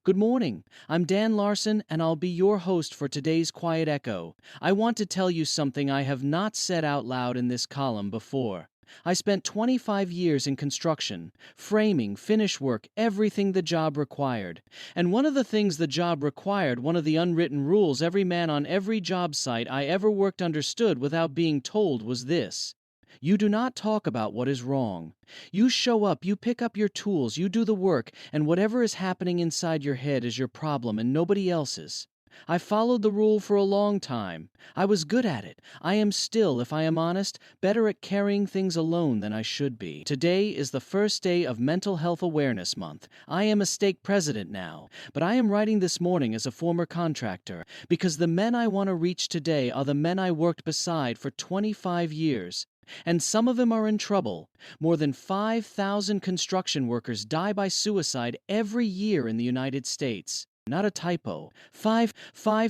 Good morning. I'm Dan Larson, and I'll be your host for today's Quiet Echo. I want to tell you something I have not said out loud in this column before. I spent 25 years in construction, framing, finish work, everything the job required. And one of the things the job required, one of the unwritten rules every man on every job site I ever worked understood without being told was this: you do not talk about what is wrong. You show up, you pick up your tools, you do the work, and whatever is happening inside your head is your problem and nobody else's. I followed the rule for a long time. I was good at it. I am still, if I am honest, better at carrying things alone than I should be. Today is the first day of Mental Health Awareness Month. I am a stake president now, but I am writing this morning as a former contractor because the men I want to reach today are the men I worked beside for 25 years. And some of them are in trouble. More than 5,000 construction workers die by suicide every year in the United States. Not a typo. Five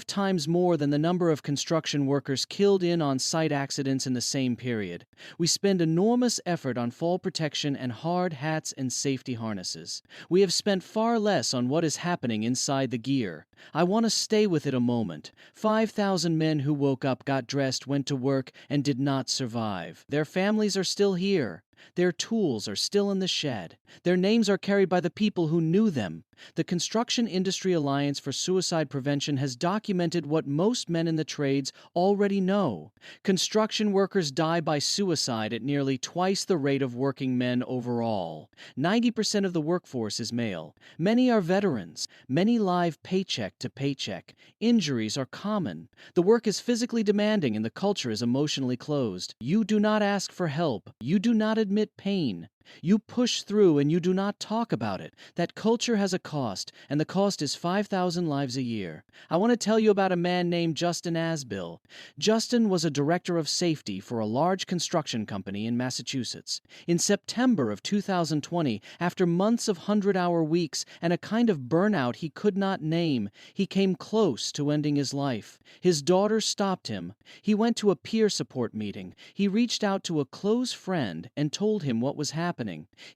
times more than the number of construction workers killed in on-site accidents in the same period. We spend enormous effort on fall protection and hard hats and safety harnesses. We have spent far less on what is happening inside the gear. I want to stay with it a moment. 5,000 men who woke up, got dressed, went to work, and did not survive. Their families are still here. Their tools are still in the shed. Their names are carried by the people who knew them. The Construction Industry Alliance for Suicide Prevention has documented what most men in the trades already know. Construction workers die by suicide at nearly twice the rate of working men overall. 90% of the workforce is male. Many are veterans. Many live paycheck to paycheck. Injuries are common. The work is physically demanding and the culture is emotionally closed. You do not ask for help. You do not admit pain. You push through and you do not talk about it. That culture has a cost, and the cost is 5,000 lives a year. I want to tell you about a man named Justin Asbill. Justin was a director of safety for a large construction company in Massachusetts. In September of 2020, after months of 100-hour weeks and a kind of burnout he could not name, he came close to ending his life. His daughter stopped him. He went to a peer support meeting. He reached out to a close friend and told him what was happening.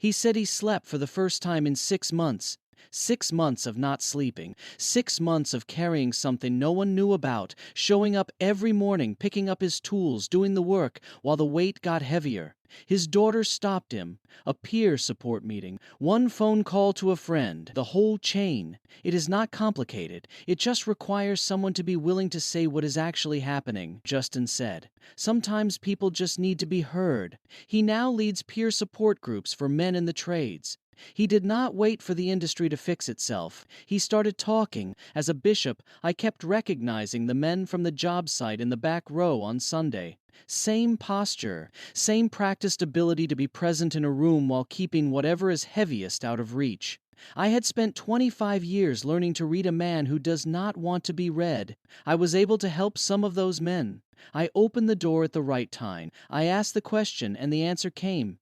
He said he slept for the first time in 6 months. 6 months of not sleeping. 6 months of carrying something no one knew about, showing up every morning, picking up his tools, doing the work, while the weight got heavier. His daughter stopped him. A peer support meeting. One phone call to a friend. The whole chain. It is not complicated. It just requires someone to be willing to say what is actually happening, Justin said. Sometimes people just need to be heard. He now leads peer support groups for men in the trades. He did not wait for the industry to fix itself. He started talking. As a bishop, I kept recognizing the men from the job site in the back row on Sunday. Same posture, same practiced ability to be present in a room while keeping whatever is heaviest out of reach. I had spent 25 years learning to read a man who does not want to be read. I was able to help some of those men. I opened the door at the right time. I asked the question, and the answer came.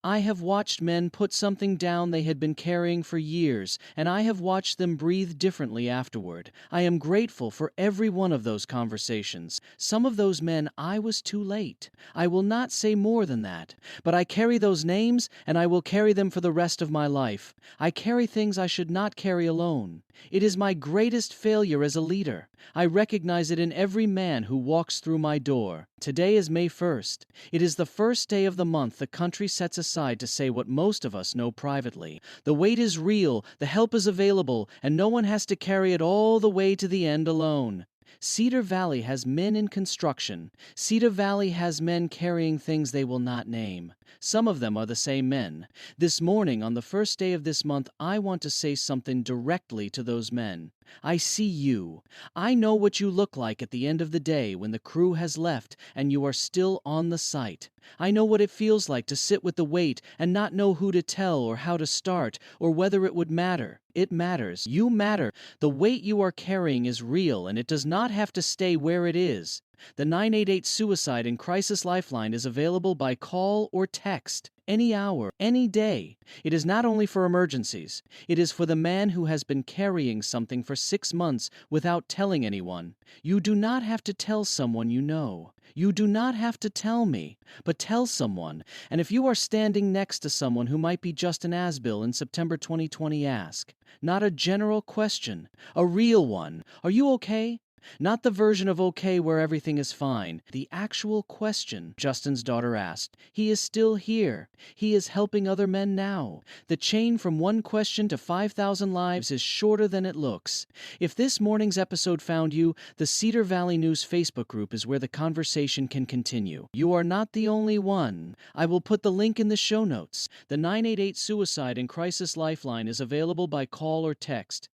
I have watched men put something down they had been carrying for years, and I have watched them breathe differently afterward. I am grateful for every one of those conversations. Some of those men, I was too late. I will not say more than that. But I carry those names, and I will carry them for the rest of my life. I carry things I should not carry alone. It is my greatest failure as a leader. I recognize it in every man who walks through my door. Today is May 1st. It is the first day of the month the country sets aside to say what most of us know privately. The weight is real, the help is available, and no one has to carry it all the way to the end alone. Cedar Valley has men in construction. Cedar Valley has men carrying things they will not name. Some of them are the same men. This morning, on the first day of this month, I want to say something directly to those men. I see you. I know what you look like at the end of the day when the crew has left and you are still on the site. I know what it feels like to sit with the weight and not know who to tell or how to start or whether it would matter. It matters. You matter. The weight you are carrying is real and it does not have to stay where it is. The 988 Suicide and Crisis Lifeline is available by call or text, any hour, any day. It is not only for emergencies. It is for the man who has been carrying something for 6 months without telling anyone. You do not have to tell someone you know. You do not have to tell me, but tell someone. And if you are standing next to someone who might be just an as-bill in September 2020, ask. Not a general question, a real one. Are you okay? Not the version of okay where everything is fine. The actual question Justin's daughter asked. He is still here. He is helping other men now. The chain from one question to 5,000 lives is shorter than it looks. If this morning's episode found you, the Cedar Valley News Facebook group is where the conversation can continue. You are not the only one. I will put the link in the show notes. The 988 Suicide and Crisis Lifeline is available by call or text.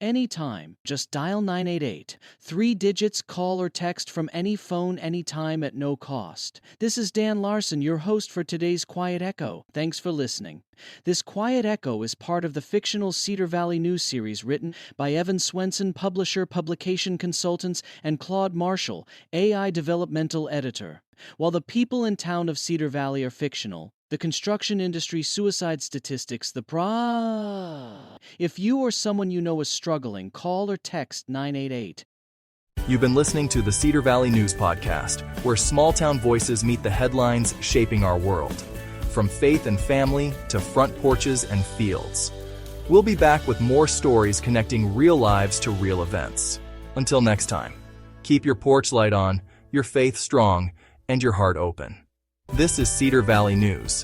Anytime, just dial 988. 3 digits, call or text from any phone anytime at no cost. This is Dan Larson, your host for today's Quiet Echo. Thanks for listening. This Quiet Echo is part of the fictional Cedar Valley News series written by Evan Swenson, publisher, publication consultants, and Claude Marshall, AI developmental editor. While the people in town of Cedar Valley are fictional, the construction industry suicide statistics, If you or someone you know is struggling, call or text 988. You've been listening to the Cedar Valley News Podcast, where small-town voices meet the headlines shaping our world. From faith and family to front porches and fields. We'll be back with more stories connecting real lives to real events. Until next time, keep your porch light on, your faith strong, and your heart open. This is Cedar Valley News.